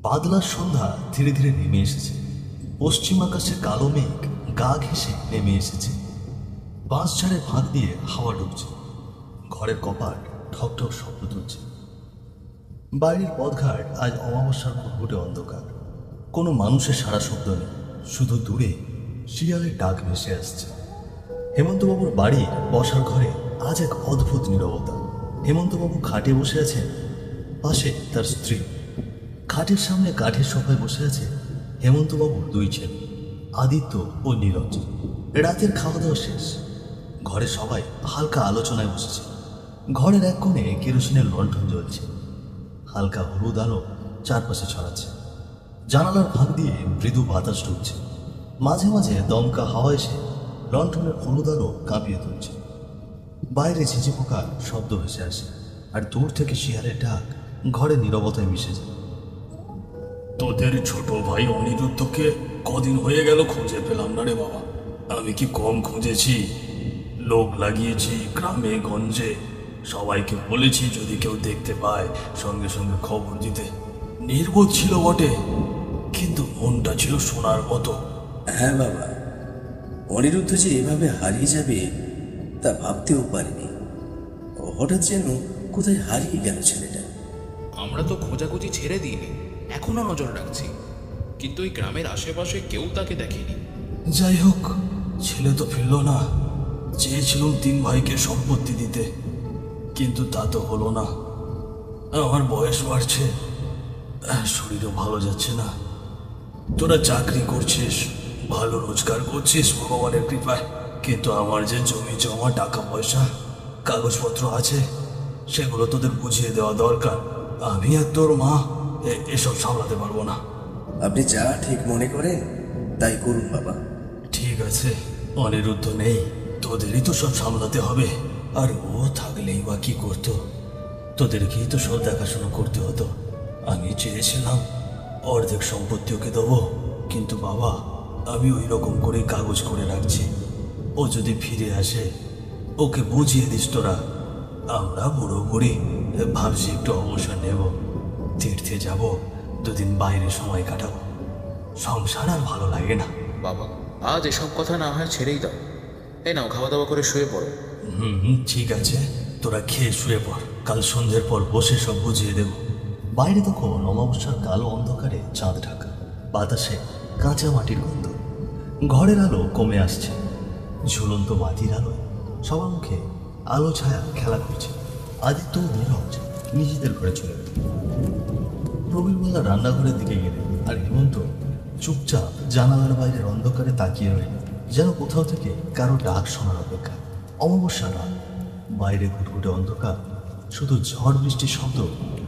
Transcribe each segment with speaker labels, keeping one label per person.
Speaker 1: বাদলার সন্ধ্যা ধীরে ধীরে নেমে এসেছে। পশ্চিম আকাশে কালো মেঘ গা ঘেঁষে নেমে এসেছে। বাঁশঝাড়ের ফাঁক দিয়ে হাওয়া ঢুকছে। ঘরের কপাট ঠক ঠক শব্দ তুলছে। বাইরের পথঘাট আজ অমাবস্যার ঘুটঘুটে অন্ধকার। কোনো মানুষের সারা শব্দ নেই, শুধু দূরে শিয়ালের ডাক ভেসে আসছে। হেমন্তবাবুর বাড়ির বসার ঘরে আজ এক অদ্ভুত নীরবতা। হেমন্তবাবু খাটে বসে আছেন, পাশে তার স্ত্রী। খাটের সামনে কাঠের সোফায় বসে আছে হেমন্তবাবুর দুই ছেলে, আদিত্য ও নীরঞ্জন। রাতের খাওয়া দাওয়া শেষ। ঘরে সবাই হালকা আলোচনায় বসেছে। ঘরের এক কোণে কেরোসিনের লণ্ঠন জ্বলছে। হালকা হলুদ আলো চারপাশে ছড়াচ্ছে। জানালার ফাঁক দিয়ে মৃদু বাতাস ঢুকছে। মাঝে মাঝে দমকা হাওয়া এসে লণ্ঠনের হলুদ আলো কাঁপিয়ে তুলছে। বাইরে ঝিঝি পোকার শব্দ ভেসে আসে, আর দূর থেকে শিয়ালের ডাক ঘরে নীরবতায় মিশে যায়।
Speaker 2: তোদের ছোট ভাই অনিরুদ্ধকে কদিন হয়ে গেল খুঁজে পেলাম না রে বাবা। আমি কি কম খুঁজেছি? লোক লাগিয়েছি গ্রামে গঞ্জে, সবাইকে বলেছি যদি কেউ দেখতে পায় সঙ্গে সঙ্গে খবর দিতে। নির্বোধ ছিল বটে, কিন্তু মনটা ছিল সোনার মতো।
Speaker 3: হ্যাঁ বাবা, অনিরুদ্ধ যে এভাবে হারিয়ে যাবে তা ভাবতেও পারিনি। হঠাৎ যেন কোথায় হারিয়ে গেল ছেলেটা।
Speaker 4: আমরা তো খোঁজাখুঁজি ছেড়ে দিইনি, এখনো নজর রাখছি, কিন্তু এই গ্রামের আশেপাশে কেউ তাকে দেখেনি।
Speaker 2: যাই হোক, ছেলে তো ফিরল না। চেয়েছিলাম 3 ভাইকে সম্পত্তি দিতে, কিন্তু তা তো হলো না। আমার বয়স বাড়ছে, শরীরও ভালো যাচ্ছে না। তোরা চাকরি করছিস, ভালো রোজগার করছিস ভগবানের কৃপায়, কিন্তু আমার যে জমি জমা টাকা পয়সা কাগজপত্র আছে সেগুলো তোদের বুঝিয়ে দেওয়া দরকার। আমি আর তোর মা এসব সামলাতে পারবো না।
Speaker 3: আপনি যা ঠিক মনে করেন তাই করুন বাবা।
Speaker 2: ঠিক আছে, অনিরুদ্ধ নেই, তোদেরই তো সব সামলাতে হবে। আর ও থাকলেই বা কি করতো? তোদেরকেই তো সব দেখাশোনা করতে হতো। আমি চেয়েছিলাম অর্ধেক সম্পত্তি ওকে দেবো, কিন্তু বাবা আমি ওই রকম করে কাগজ করে রাখছি। ও যদি ফিরে আসে ওকে বুঝিয়ে দিস তোরা। আমরা বুড়ো বুড়ি ভাবছি একটু অবসর নেব, তীর্থে যাব, 2 দিন বাইরে সময় কাটাবো। সংসার আর ভালো লাগে না।
Speaker 4: বাবা, আজ এসব কথা না হয় ছেড়েই দাও। এই নাও, খাওয়া দাওয়া করে শুয়ে পড়ো।
Speaker 2: ঠিক আছে, তোরা খেয়ে শুয়ে পড়, কাল সন্ধ্যের পর বসে সব বুঝিয়ে দেব।
Speaker 1: বাইরে তখন অমাবস্যার কালো অন্ধকারে চাঁদ ঢাকা। বাতাসে কাঁচা মাটির গন্ধ। ঘরের আলো কমে আসছে। ঝুলন্ত বাতির আলোয় সবার মুখে আলো ছায়া খেলা করছে। আদিত্য ও নীরজ নিজেদের ঘরে চলে গেল। প্রবীরবেলা রান্নাঘরের দিকে গেলেন, আর হেমন্ত চুপচাপ জানালার বাইরের অন্ধকারে তাকিয়ে রইল, যেন কোথাও থেকে কারো ডাক শোনার অপেক্ষা। অমাবস্যা রাত, বাইরে ঘুটঘুটে অন্ধকার, শুধু ঝড় বৃষ্টির শব্দ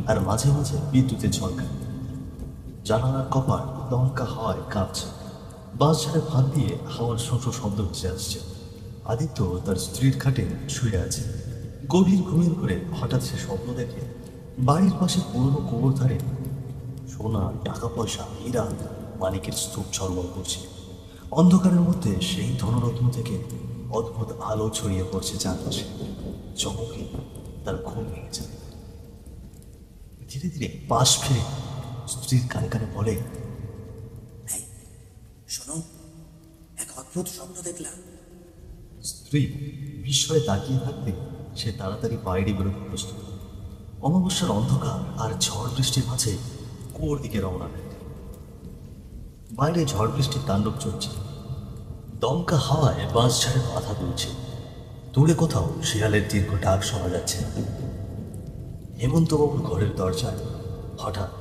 Speaker 1: আর মাঝে মাঝে বিদ্যুতের ঝলকা। জানালার কপাট দমকা হাওয়ায় কাঁপছে। বাঁশঝাড়ের ফাঁক দিয়ে হাওয়ার শোঁসো শব্দ ভেসে আসছে। আদিত্য তার স্ত্রীর খাটে শুয়ে আছে। গভীর ঘুমের ঘরে হঠাৎ সে স্বপ্ন দেখে বাড়ির পাশে পুরনো কুয়োর ধারে সোনা, টাকা পয়সা, হীরা, মানিকের স্তূপ ঝলমল করছে। অন্ধকারের মধ্যে সেই ধনরত্ন থেকে অদ্ভুত আলো ছড়িয়ে পড়ছে চারপাশে। চমকে তার ঘুম ভেঙে যায়। ধীরে ধীরে পাশ ফিরে স্ত্রীর কানে কানে বলে,
Speaker 3: শোনো, এক অদ্ভুত স্বপ্ন দেখলাম।
Speaker 1: স্ত্রী বিস্ময়ে তাকিয়ে থাকতে সে তাড়াতাড়ি বাইরে বেরোতে প্রস্তুত। অমাবস্যার অন্ধকার আর ঝড় বৃষ্টির মাঝে কুয়োর দিকে রওনা দেয়। বাইরে ঝড় বৃষ্টির তাণ্ডব চলছে। দমকা হাওয়ায় বাঁশঝাড়ের মাথা দুলছে। দূরে কোথাও শিয়ালের দীর্ঘ ডাক শোনা যাচ্ছে। হেমন্তবাবুর ঘরের দরজায় হঠাৎ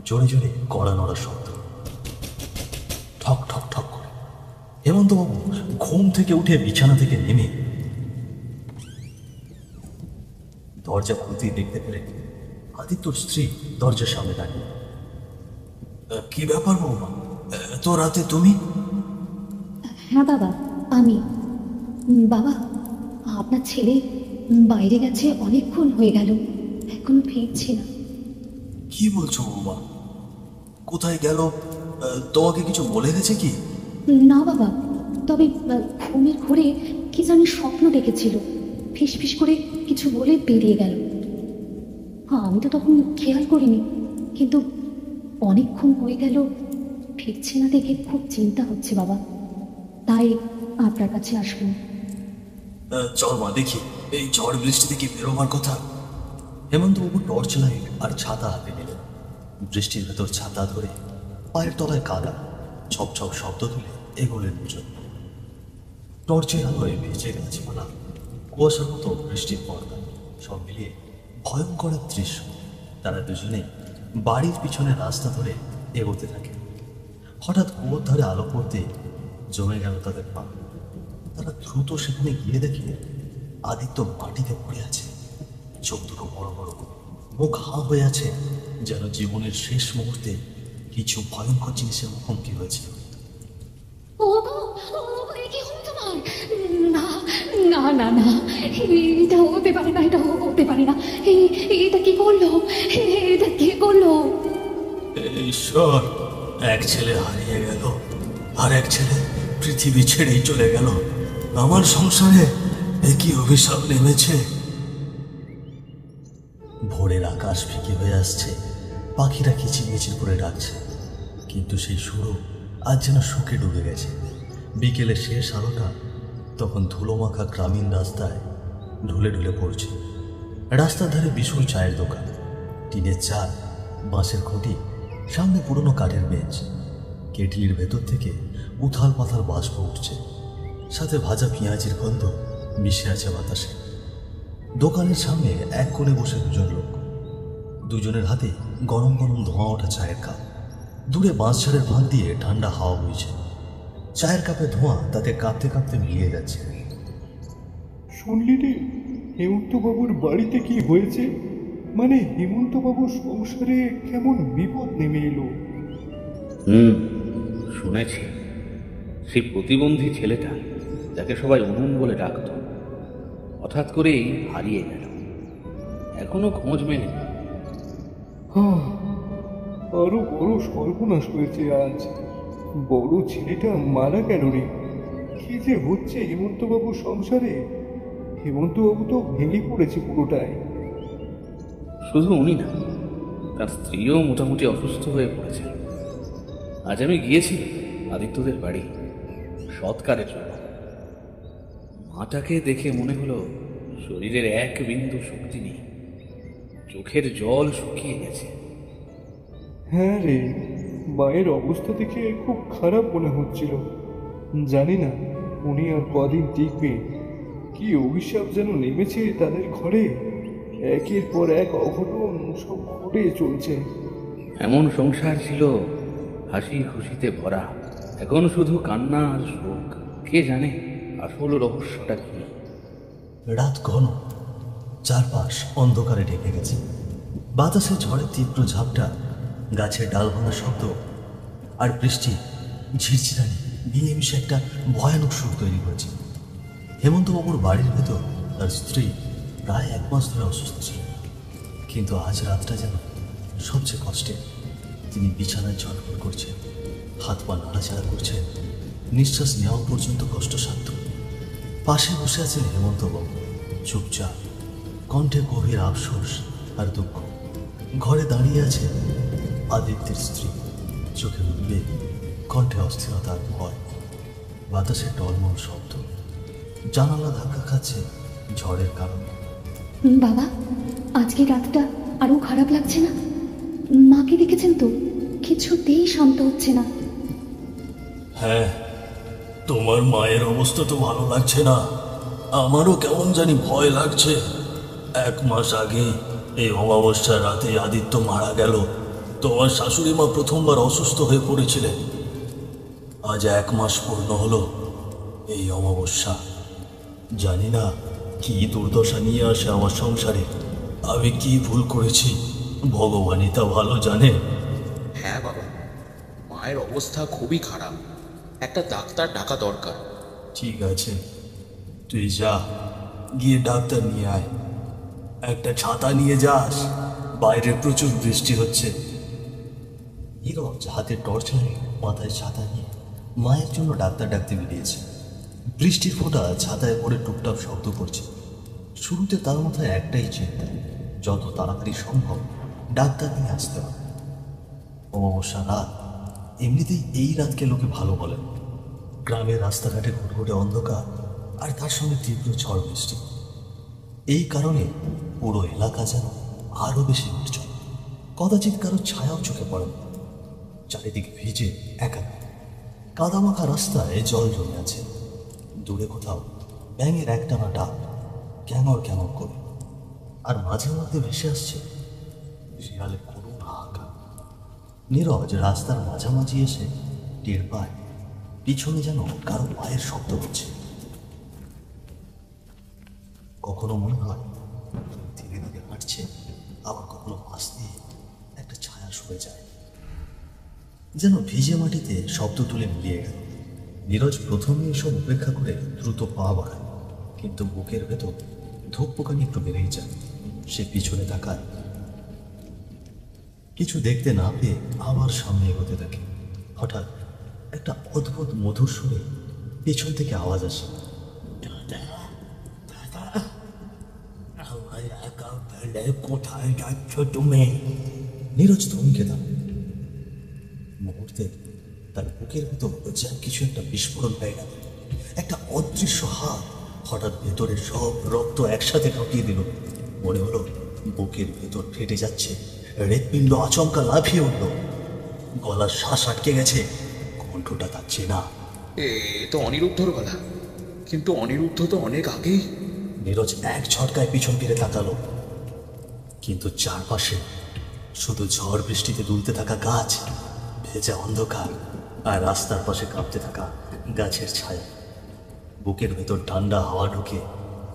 Speaker 1: জোরে জোরে কড়া নড়ার শব্দ। ঠক ঠক ঠক করে হেমন্তবাবু ঘুম থেকে উঠে বিছানা থেকে নেমে দরজা খুলতেই দেখতে পেলেন আদিত্যর স্ত্রী দরজার সামনে দাঁড়িয়ে।
Speaker 2: কি ব্যাপার বৌমা, এত রাতে তুমি?
Speaker 5: হ্যাঁ বাবা, আমি। বাবা, আপনার ছেলে বাইরে গেছে, অনেকক্ষণ হয়ে গেল, এখনো ফিরছে না।
Speaker 2: কি বলছো বৌমা? কোথায় গেল? তোমাকে কিছু বলে গেছে কি?
Speaker 5: না বাবা, তবে ঘুমের ঘোরে কি জানি স্বপ্ন দেখেছিল, ফিস ফিস করে কিছু বলে বেরিয়ে গেল। আমি তো তখন খেয়াল করিনি, কিন্তু অনেকক্ষণ হয়ে গেল ফিরছে না দেখে খুব চিন্তা হচ্ছে বাবা, তাই আপনার কাছে আসবো।
Speaker 1: চল মা দেখি, এই ঝড় বৃষ্টিতে কি বেরোবার কথা। হেমন্তবাবু টর্চ লাইট আর ছাতা হাতে নিলেন। বৃষ্টির ভেতর ছাতা ধরে পায়ের তলায় কাদা, ছপ ছপ শব্দ তুলে এগোলেন দুজন। টর্চের আলোয় ভেজে গাছপালা, কুয়াশার মতো বৃষ্টির পর্দা, সব মিলিয়ে ভয়ঙ্কর এক দৃশ্য। তারা দুজনে বাড়ির পিছনে রাস্তা ধরে এগোতে থাকে। হঠাৎ কুয়োর ধারে আলো পড়তে জমে গেল তাদের পা। তারা দ্রুত সেখানে গিয়ে দেখে আদিত্য মাটিতে পড়ে আছে, চোখ দুটো বড় বড়, মুখ হাঁ হয়ে আছে, যেন জীবনের শেষ মুহূর্তে কিছু ভয়ঙ্কর জিনিসের মুখোমুখি হয়েছে।
Speaker 5: ওগো, ওগো, এ কি হলো তোমার? না না না না, এটা হতে পারে না, এটা হতে পারে না। এটা কি করলো? এটা কি করলো?
Speaker 1: ঈশ্বর, এক ছেলে হারিয়ে গেল, আর এক ছেলে পৃথিবী ছেড়েই চলে গেল। আমার সংসারে একই অভিশাপ নেমেছে। ভোরের আকাশ ফিকে হয়ে আসছে, পাখিরা কিচিরমিচির করে ডাকছে, কিন্তু সেই সুরও আজ যেন শোকে ডুবে গেছে। বিকেলের শেষ আলোটা তখন ধুলোমাখা গ্রামীণ রাস্তায় ঢুলে ঢুলে পড়ছে। রাস্তার ধারে বিশাল চায়ের দোকান, টিনের চাল, বাঁশের খুঁটি, সামনে পুরনো কাঠের বেঞ্চ। কেটলির ভেতর থেকে উথাল পাথাল বাষ্প উঠছে, সাথে ভাজা পেঁয়াজের গন্ধ মিশে আছে বাতাসে। দোকানের সামনে এক কোণে বসে দুজন লোক, দুজনের হাতে গরম গরম ধোঁয়া ওঠা চায়ের কাপ। দূরে বাঁশঝাড়ের ফাঁক দিয়ে ঠান্ডা হাওয়া বইছে, চায়ের কাপে ধোঁয়া তাতে কাঁপতে কাঁপতে মিলিয়ে যাচ্ছে।
Speaker 6: শুনলি রে, হেমন্তবাবুর বাড়িতে কি হয়েছে? মানে হেমন্তবাবুর সংসারে কেমন বিপদ নেমে এলো।
Speaker 7: শুনেছি। সেই প্রতিবন্ধী ছেলেটা, যাকে সবাই অনুন বলে ডাকত, হঠাৎ করেই হারিয়ে গেল। এখনো খোঁজ মেলেনি।
Speaker 6: আরো বড় সর্বনাশ হয়েছে আজ। বড় ছেলেটা মারা গেল রে। কি যে হচ্ছে হেমন্তবাবুর সংসারে। হেমন্তবাবু তো ভেঙে পড়েছে পুরোটাই।
Speaker 7: শুধু উনি না, তার স্ত্রীও মোটামুটি অসুস্থ হয়ে পড়েছে। আজ আমি গিয়েছিলাম আদিত্যদের বাড়ি সৎকারের জন্য। মাটাকে দেখে মনে হলো শরীরের এক বিন্দু শক্তি নেই, চোখের জল শুকিয়ে গেছে।
Speaker 6: হ্যাঁ রে, মায়ের অবস্থা দেখে খুব খারাপ মনে হচ্ছিল। জানি না উনি আর কদিন টিকবে। কি অভিশাপ যেন নেমেছে তাদের ঘরে। একের পর এক অঘটন সব ঘটে চলছে।
Speaker 7: এমন সংসার ছিল হাসি খুশিতে ভরা, এখন শুধু কান্না আর শোক। কে জানে আসল রহস্যটা কি?
Speaker 1: রাত ঘন, চারপাশ অন্ধকারে ঢেকে গেছে। বাতাসে ঝড়ের তীব্র ঝাপটা, গাছের ডাল ভাঙা শব্দ আর বৃষ্টি ঝিরঝিরানি মিলেমিশে একটা ভয়ানক সুর তৈরি করেছে। হেমন্তবাবুর বাড়ির ভেতর তার স্ত্রী প্রায় 1 মাস ধরে অসুস্থ ছিল, কিন্তু আজ রাতটা যেন সবচেয়ে কষ্টের। তিনি বিছানায় ঝটফট করছেন, হাত পা নাড়াচাড়া করছেন, নিঃশ্বাস নেওয়া পর্যন্ত কষ্টসাধ্য। পাশে বসে আছেন হেমন্তবাবু, চুপচাপ, কণ্ঠে গভীর আফসোস আর দুঃখ। ঘরে দাঁড়িয়ে আছে আদিত্যের স্ত্রী, চোখে উদ্বেগ, কণ্ঠে অস্থিরতা আর ভয়। বাতাসে টলমল শব্দ, জানালা ধাক্কা খাচ্ছে ঝড়ের কারণে।
Speaker 5: বাবা, আজকে রাতটা আরো খারাপ লাগছে না? মাকে দেখেছেন তো, কিছুতেই শান্ত হচ্ছে না।
Speaker 2: হ্যাঁ, তোমার মায়ের অবস্থা তো ভালো লাগছে না। আমারও কেমন জানি ভয় লাগছে। 1 মাস আগে এই অমাবস্যার রাতে আদিত্য মারা গেল। তোমার শাশুড়ি মা প্রথমবার অসুস্থ হয়ে পড়েছিলেন। আজ 1 মাস পূর্ণ হলো এই অমাবস্যা। জানি না কি দুর্দশা নিয়ে আসে আমার সংসারে। আমি কি ভুল করেছি, ভগবানই তা ভালো জানে।
Speaker 4: হ্যাঁ বাবা, মায়ের অবস্থা খুবই খারাপ। একটা ডাক্তার ডাকা দরকার।
Speaker 2: ঠিক আছে, তুই যা, গিয়ে ডাক্তার নিয়ে আয়। একটা ছাতা নিয়ে যাস, বাইরে প্রচুর বৃষ্টি হচ্ছে।
Speaker 1: নীরব হাতে টর্চ লাগিয়ে মাথায় ছাতা নিয়ে মায়ের জন্য ডাক্তার ডাকতে বেরিয়েছে। বৃষ্টির ফোঁটা ছাতায় পড়ে টুকটাক শব্দ করছে। শুরুতে তার মাথায় একটাই চিন্তা, যত তাড়াতাড়ি সম্ভব ডাক্তার নিয়ে আসতে হবে। অমাবস্যা রাত এমনিতেই এই রাতকে লোকে ভালো বলে। গ্রামের রাস্তাঘাটে ঘুটঘুটে অন্ধকার, আর তার সঙ্গে তীব্র ঝড় বৃষ্টি। এই কারণে পুরো এলাকা যেন আরো বেশি নির্জন। কদাচিৎ কারো ছায়াও চোখে পড়ে না। চারিদিকে ভিজে একা, কাদামাখা রাস্তায় জল জমে আছে। দূরে কোথাও ব্যাঙের একটানা ডাক ক্যাঙর ক্যাঙর করে, আর মাঝে মধ্যে ভেসে আসছে শিয়ালের করুণ হাহাকার। নীরজ রাস্তার মাঝামাঝি এসে টের পায় পিছনে যেন কারো পায়ের শব্দ হচ্ছে। কখনো মনে হয় ধীরে ধীরে হাঁটছে, আবার কখনো পাশ দিয়ে একটা ছায়া সরে যায়, যেন ভিজে মাটিতে শব্দ তুলে মিলিয়ে গেল। নীরজ প্রথমে এসব উপেক্ষা করে দ্রুত পা বাড়ায়, কিন্তু বুকের ভেতর ধূপপোকানি একটু বেড়েই যায়। সে পিছনে তাকায়, কিছু দেখতে না পেয়ে আবার সামনে এগোতে থাকে। হঠাৎ একটা অদ্ভুত মধুর সুরে পেছন থেকে আওয়াজ আসে, কোথায় যাচ্ছ তুমি? নীরজ থমকে দাঁড়ায়। মুহূর্তে তার বুকের ভেতর যেন কিছু একটা বিস্ফোরণ হয়ে গেল। একটা অদৃশ্য হাত হঠাৎ ভেতরের সব রক্ত একসাথে কাঁপিয়ে দিল। মনে হলো বুকের ভেতর ফেটে যাচ্ছে। হৃৎপিণ্ড আচমকা লাফিয়ে উঠল, গলার শ্বাস আটকে গেছে, কণ্ঠটা তার চেনা।
Speaker 4: এ তো অনিরুদ্ধর গলা, কিন্তু অনিরুদ্ধ তো অনেক আগেই।
Speaker 1: নীরজ এক ঝটকায় পিছন ফিরে তাকালো, কিন্তু চারপাশে শুধু ঝড় বৃষ্টিতে দুলতে থাকা গাছ, ভেজা অন্ধকার, আর রাস্তার পাশে কাঁপতে থাকা গাছের ছায়া। বুকের ভেতর ঠান্ডা হাওয়া ঢুকে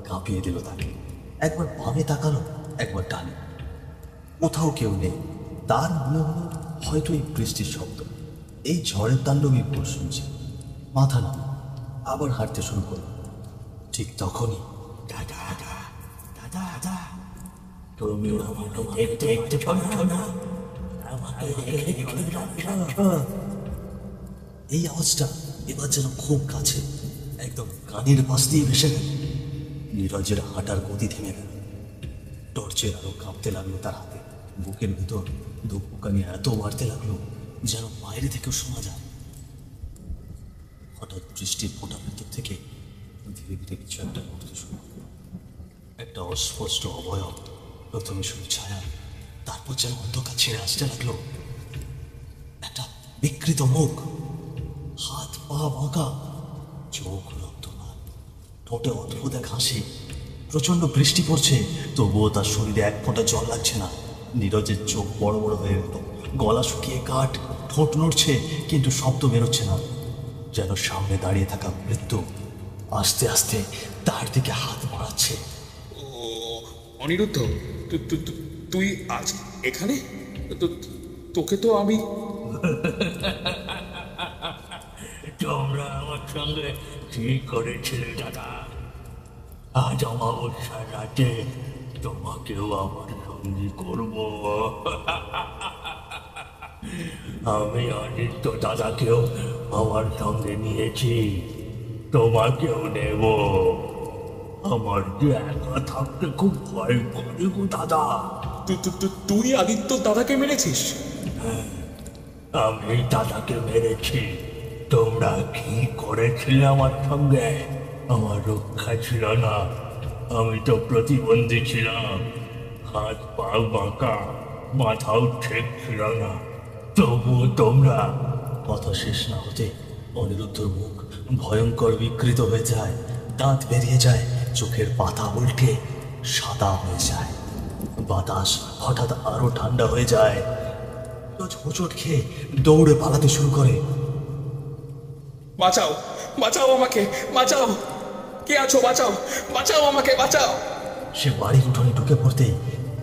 Speaker 1: কাঁপিয়ে দিল তাকে। একবার বামে তাকালো, একবার ডানে, কোথাও কেউ নেই। তার মনে হলো হয়তো এই বৃষ্টির শব্দ, এই ঝড়ের তাণ্ডবই ভুল শুনছে। মাথা নাম আবার হাঁটতে শুরু করলো। ঠিক তখনই দাদা দাদা দাদা দাদা, তুমি আমাকে দেখতে পাচ্ছ না? আমাকে দেখে যাচ্ছ? এই আওয়াজটা এবার যেন খুব কাছে, একদম কানের পাশ দিয়ে ভেসে গেল। নীরজের হাঁটার গতি থেমে গেল। টর্চের আলো কাঁপতে লাগলো তার হাতে। বুকের ভিতর ধূপকানি এত বাড়তে লাগলো যেন বাইরে থেকেও শোনা যায়। হঠাৎ বৃষ্টির ফোঁটার ভেতর থেকে ধীরে ধীরে কিছু একটা ঘটতে শুরু করলো। একটা অস্পষ্ট অবয়ব, প্রথমে শুধু ছায়া, তারপর যেন অন্ধকার ছেড়ে আসতে লাগলো। একটা বিকৃত মুখ, হাত পা বাঁকা, চোখ রক্তমান, ঠোঁটে অদ্ভুত এক হাসি। প্রচন্ড বৃষ্টি পড়ছে, তবুও তার শরীরে এক ফোঁটা জল লাগছে না। নীরজের চোখ বড় বড় হয়ে গেল, গলা শুকিয়ে কাঠ, ঠোঁট নড়ছে, কিন্তু শব্দ বেরোচ্ছে না। যেন সামনে দাঁড়িয়ে থাকা মৃত্যু আস্তে আস্তে তার দিকে হাত বাড়াচ্ছে।
Speaker 4: ও অনিরুদ্ধ, তুই আজ এখানে? তোকে তো আমি...
Speaker 2: তোমরা আমার সঙ্গে ঠিক করেছিলে দাদা, আজ অমাবস্যার রাতে তোমাকেও আমার সঙ্গী করব। আমি আদিত্য দাদাকেও আমার সঙ্গে নিয়েছি, তোমাকেও নেব। আমার যে একা থাকতে খুব ভয় করে গো দাদা।
Speaker 4: তুই আদিত্য দাদাকে মেরেছিস?
Speaker 2: আমি দাদাকে মেরেছি। তোমরা কি করেছিলে আমার সঙ্গে? আমার রক্ষা ছিল না, আমি তো প্রতিবন্ধী ছিলাম। হাত পা বাঁকা, মাথাও ঠিক ছিল না, তবুও তোমরা...
Speaker 1: কথা শেষ না হতে অনিরুদ্ধর মুখ ভয়ঙ্কর বিকৃত হয়ে যায়, দাঁত বেরিয়ে যায়, চোখের পাতা উল্টে সাদা হয়ে যায়। বাতাস হঠাৎ আরো ঠান্ডা হয়ে যায়। হোঁচট খেয়ে দৌড়ে পালাতে শুরু করে।
Speaker 4: বাঁচাও, বাঁচাও আমাকে, বাঁচাও! কে আছো? বাঁচাও, বাঁচাও আমাকে, বাঁচাও!
Speaker 1: সে বাড়ির উঠোনে ঢুকে পড়তেই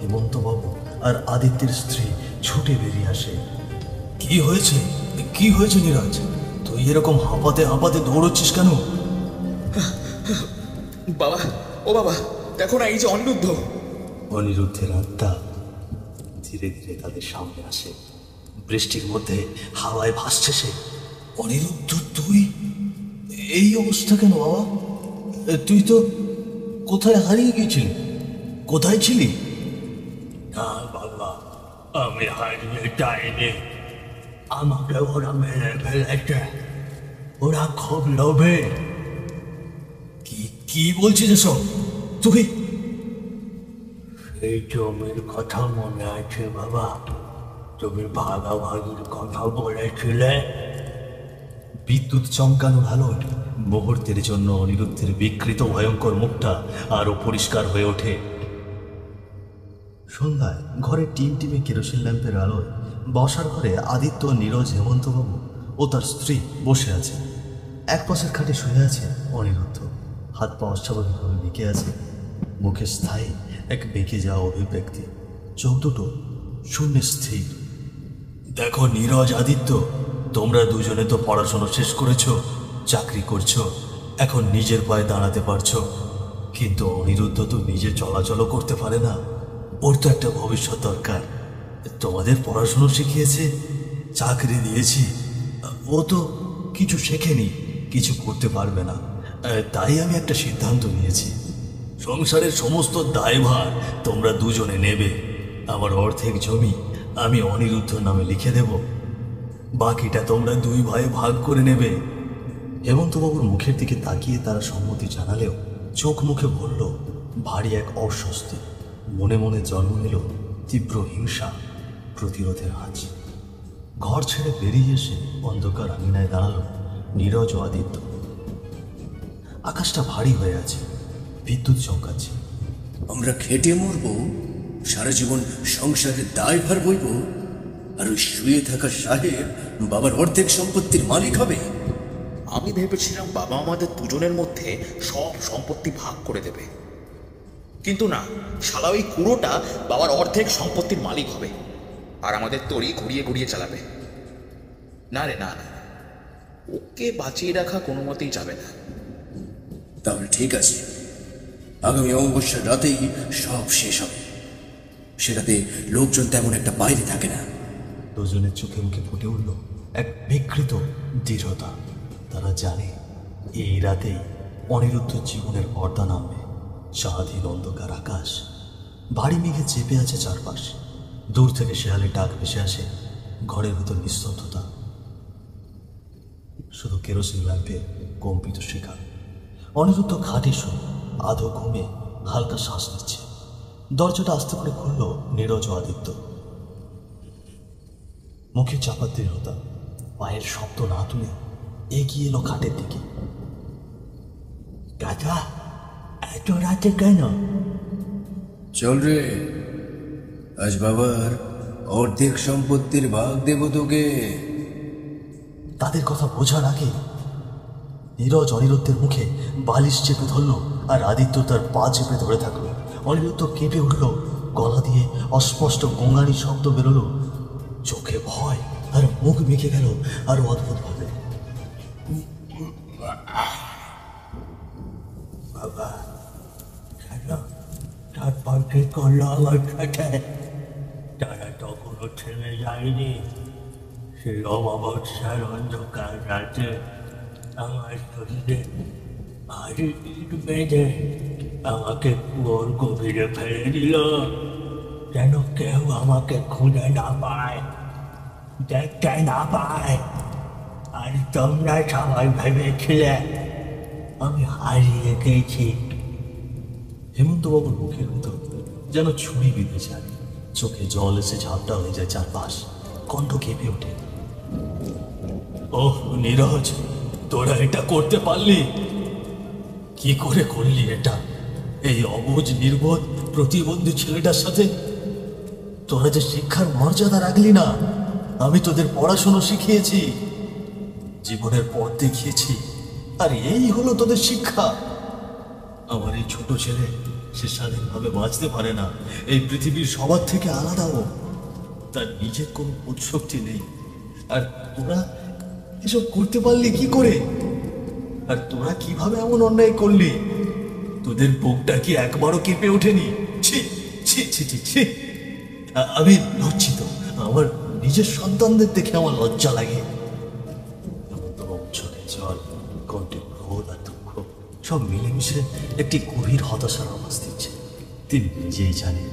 Speaker 1: হেমন্তবাবু আর আদিত্যের স্ত্রী ছুটে বেরিয়ে আসে। কি হয়েছে, কি হয়েছে নীরজ? তুই এরকম হাঁপাতে হাঁপাতে দৌড়চ্ছিস কেন?
Speaker 4: বাবা, ও বাবা, দেখো না, এই যে অনিরুদ্ধ।
Speaker 1: অনিরুদ্ধের আত্মা ধীরে ধীরে তাদের সামনে আসে। বৃষ্টির মধ্যে হাওয়ায় ভাসছে সে। অনিরুদ্ধ, তুই এই অবস্থা কেন বাবা? তুই তো কোথায় হারিয়ে গিয়েছিলি? কোথায় ছিলি?
Speaker 2: না বাবা, আমি হারিয়ে যাইনি, আমাকে ওরা মেরে ফেলেছে, ওরা খুব লোভে। কি কি বলছিস এসব তুই? এই জমির কথা মনে আছে বাবা? তুমি ভাগাভাগির কথা বলেছিলে।
Speaker 1: বিদ্যুৎ চমকানোর আলোয় মুহূর্তের জন্য অনিরুদ্ধের বিকৃত ভয়ঙ্কর মুখটা আরো পরিষ্কার হয়ে ওঠে। সন্ধ্যায় ঘরে টিমটিমে কেরোসিন ল্যাম্পের আলোয় বসার ঘরে আদিত্য, নীরজ, হেমন্তবাবু ও তার স্ত্রী বসে আছে। এক পাশের খাটে শুয়ে আছে অনিরুদ্ধ। হাত পা অস্বাভাবিকভাবে বেঁকে আছে, মুখে স্থায়ী এক বেঁকে যাওয়া অভিব্যক্তি, চোখ দুটো শূন্য স্থির।
Speaker 2: দেখো নীরজ, আদিত্য, তোমরা দুজনে তো পড়াশোনা শেষ করেছো, চাকরি করছো, এখন নিজের পায়ে দাঁড়াতে পারছো, কিন্তু অনিরুদ্ধ তো নিজে চলাচলও করতে পারে না। ওর তো একটা ভবিষ্যৎ দরকার। তোমাদের পড়াশুনো শিখিয়েছে, চাকরি দিয়েছি, ও তো কিছু শেখেনি, কিছু করতে পারবে না। তাই আমি একটা সিদ্ধান্ত নিয়েছি, সংসারের সমস্ত দায়ভার তোমরা দুজনে নেবে। আমার অর্ধেক জমি আমি অনিরুদ্ধর নামে লিখে দেব, বাকিটা তোমরা দুই ভাই ভাগ করে নেবে।
Speaker 1: হেমন্তবাবুর মুখের দিকে তাকিয়ে তারা সম্মতি জানালেও চোখ মুখে ভরল ভারী এক অস্বস্তি। মনে মনে জন্ম নিল তীব্র হিংসা, প্রতিরোধের আঁচ। ঘর ছেড়ে বেরিয়ে এসে অন্ধকার আঙিনায় দাঁড়ালো নীরজ ও আদিত্য। আকাশটা ভারী হয়ে আছে, বিদ্যুৎ চমকাচ্ছে।
Speaker 3: আমরা খেটে মরবো, সারা জীবন সংসারের দায়ভার বইব, আর ওই শুয়ে থাকা সাহেব বাবার অর্ধেক সম্পত্তির মালিক হবে।
Speaker 4: আমি ভেবেছিলাম বাবা আমাদের দুজনের মধ্যে সব সম্পত্তি ভাগ করে দেবে, কিন্তু না, শালা ওই কুড়োটা বাবার অর্ধেক সম্পত্তির মালিক হবে আর আমাদের তরি ঘুরিয়ে ঘুরিয়ে চালাবে। না রে না, ওকে বাঁচিয়ে রাখা কোনো মতেই যাবে না।
Speaker 3: তাহলে ঠিক আছে, আগামী অমাবস্যার রাতেই সব শেষ হবে। সেটাতে লোকজন তেমন একটা বাইরে থাকে না।
Speaker 1: দুজনের চোখে মুখে ফুটে উঠল এক বিকৃত দৃঢ়তা। তারা জানে এই রাতেই অনিরুদ্ধ জীবনের পর্দা নামবে। স্বাধীন অন্ধকার আকাশ, ভারী মেঘে চেপে আছে চারপাশ। দূর থেকে শেয়ালের ডাক ভেসে আসে, ঘরের ভিতর নিস্তব্ধতা, শুধু কেরোসিন ল্যাম্পের কম্পিত শিখা। অনিরুদ্ধ খাটে শুয়ে আধো ঘুমে হালকা শ্বাস নিচ্ছে। দরজাটা আস্তে করে খুলল নীরজ ও আদিত্য। মুখে চাপার দৃঢ়তা, পায়ের শব্দ না তুলে এগিয়ে এলো খাটের দিকে।
Speaker 2: দাদা, এত রাতে কেন?
Speaker 3: চল রে, আজ বাবার অর্ধেক সম্পত্তির ভাগ দেব তোকে।
Speaker 1: তাদের কথা বোঝার আগে নীরজ অনিরুদ্ধের মুখে বালিশ চেপে ধরল, আর আদিত্য তার পা চেপে ধরে থাকলো। অনিরুদ্ধ কেঁপে উঠল, গলা দিয়ে অস্পষ্ট গোঙানি শব্দ বেরোলো। চোখে ভয় আর মুখ মেখে গেল আরো অদ্ভুত ভাবে।
Speaker 2: বাবা, তারপর কি করলো আমার সাথে? তারা তখনও থেমে যায়নি। সেই অমাবস্যার অন্ধকার রাতে আমার শরীরে ভারী ইট বেঁধে আমাকে কুয়োর গভীরে ফেলে দিল, যেন কেউ আমাকে খুঁজে না পায়, দেখতে না পায়। আর তোমরা সবাই ভেবেছিলে আমি হারিয়ে গেছি।
Speaker 1: হেমন্তবাবুর মুখের ভিতর যেন ছুরি বিঁধে যায়, চোখে জল এসে ঝাপটা হয়ে যায় চারপাশ, কণ্ঠ কেঁপে ওঠে।
Speaker 2: ওহ নীরজ, তোরা এটা করতে পারলি? কি করে করলি এটা, এই অবুঝ নির্বোধ প্রতিবন্ধী ছেলেটার সাথে?
Speaker 1: তোরা যে শিক্ষার মর্যাদা রাখলি না। আমি তোদের পড়াশোনা শিখিয়েছি, জীবনের পথ দেখিয়েছি, আর এই হলো তোদের শিক্ষা।
Speaker 2: আমার এই ছোট ছেলে, সে স্বাধীনভাবে বাঁচতে পারে না। এই পৃথিবীর সবার থেকে আলাদাও, তার নিজের কোনো বোধশক্তি নেই। আর তোরা এসব করতে পারলি কি করে? আর তোরা কিভাবে এমন অন্যায় করলি? তোদের বুকটা কি একবারও কেঁপে ওঠেনি? ছি ছি ছি ছি ছি। আমি লজ্জিত, আমার নিজের সন্তানদের দেখে আমার লজ্জা লাগে।
Speaker 1: চোখে জল, কণ্ঠে ক্রোধ আর দুঃখ সব মিলেমিশে একটি গভীর হতাশার আভাস দিচ্ছে। তিনি নিজেই জানেন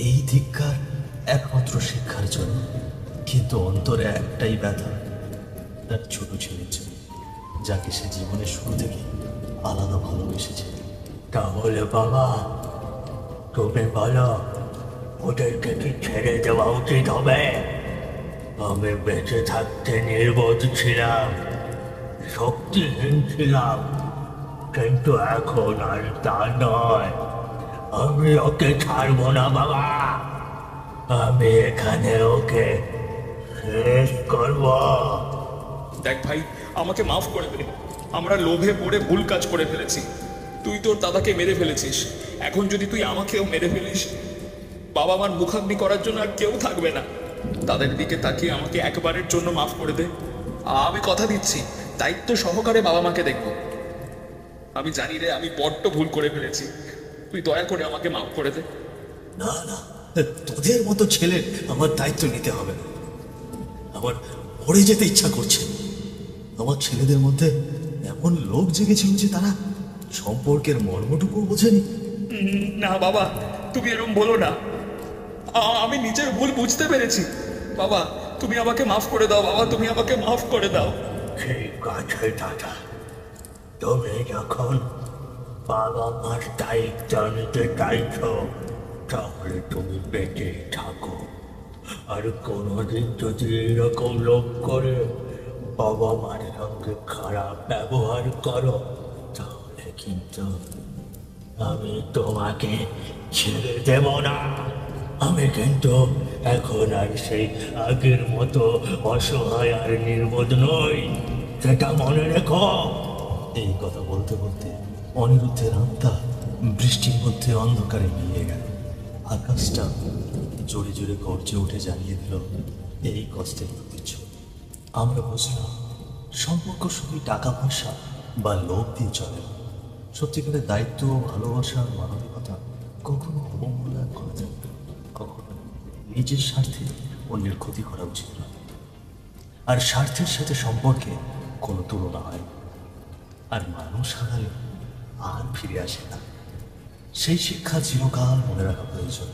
Speaker 1: এই ধিক্কার একমাত্র শিক্ষার জন্য। কিন্তু অন্তরে একটাই ব্যথা, তার ছোট ছেলের জন্য, যাকে সে জীবনের শুরু থেকে আলাদা ভালোবেসেছে।
Speaker 2: তাহলে বাবা, তুমি বলো, ওদেরকে কি ছেড়ে দেওয়া উচিত হবে? আমি বেঁচে থাকতে নির্বোধ ছিলাম, শক্তিহীন ছিলাম, কিন্তু এখন আর তা নয়। আমি ওকে ছাড়বো না বাবা, আমি এখানে ওকে শেষ করবো।
Speaker 4: দেখ ভাই, আমাকে মাফ করে দে। আমরা লোভে পড়ে ভুল কাজ করে ফেলেছি। তুই তোর দাদাকে মেরে ফেলেছিস, এখন যদি তুই আমাকেও মেরে ফেলিস, বাবা মার মুখাগ্নি করার জন্য আর কেউ থাকবে না। তাদের দিকে তাকিয়ে আমাকে একবারের জন্য মাফ করে দে। আমি কথা দিচ্ছি, দায়িত্ব সহকারে বাবা মাকে দেখবো। আমি জানি রে, আমি বড্ড ভুল করে ফেলেছি। তুই দয়া করে আমাকে মাফ করে দে।
Speaker 1: না না, তোদের মতো ছেলের আমার দায়িত্ব নিতে হবে না। আমার মরে যেতে ইচ্ছা করছে। আমার ছেলেদের মধ্যে এমন লোভ জেগেছিল যে তারা সম্পর্কের মর্মটুকু বোঝেনি।
Speaker 4: না বাবা, তুমি এরকম বলো না। আমি নিজের ভুল বুঝতে পেরেছি। বাবা, তুমি আমাকে মাফ করে দাও। বাবা, তুমি আমাকে মাফ করে দাও।
Speaker 2: ঠিক আছে দাদা, তুমি যখন বাবা মার দায়িত্ব নিতে চাইছ, তাহলে তুমি বেঁচে থাকো। আর কোনোদিন যদি এরকম লোভ করে বাবা মার সঙ্গে খারাপ ব্যবহার করো, তাহলে কিন্তু আমি তোমাকে ছেড়ে দেব না। আমি কিন্তু এখন আর সেই আগের মতো অসহায় আর নির্বোধ নই, সেটা মনে রেখো।
Speaker 1: এই কথা বলতে বলতে অনিরুদ্ধের আত্মা বৃষ্টির মধ্যে অন্ধকারে মিলিয়ে গেল। আকাশটা জোরে জোরে গর্জে উঠে জানিয়ে দিল এই কষ্টের প্রতিচ্ছবি। আমরা বুঝলাম, সম্পর্ক শুধু টাকা পয়সা বা লোভ দিয়ে চলে না। সত্যিকারের দায়িত্ব, ভালোবাসা, মানবিকতা কখনো অবমূল্যায়ন করা যায় না। কখনো নিজের স্বার্থে অন্যের ক্ষতি করা উচিত নয়। আর স্বার্থের সাথে সম্পর্কে কোনো তুলনা হয় না। আর মানুষ হারালে আর ফিরে আসে না। সেই শিক্ষা চিরকাল মনে রাখা প্রয়োজন।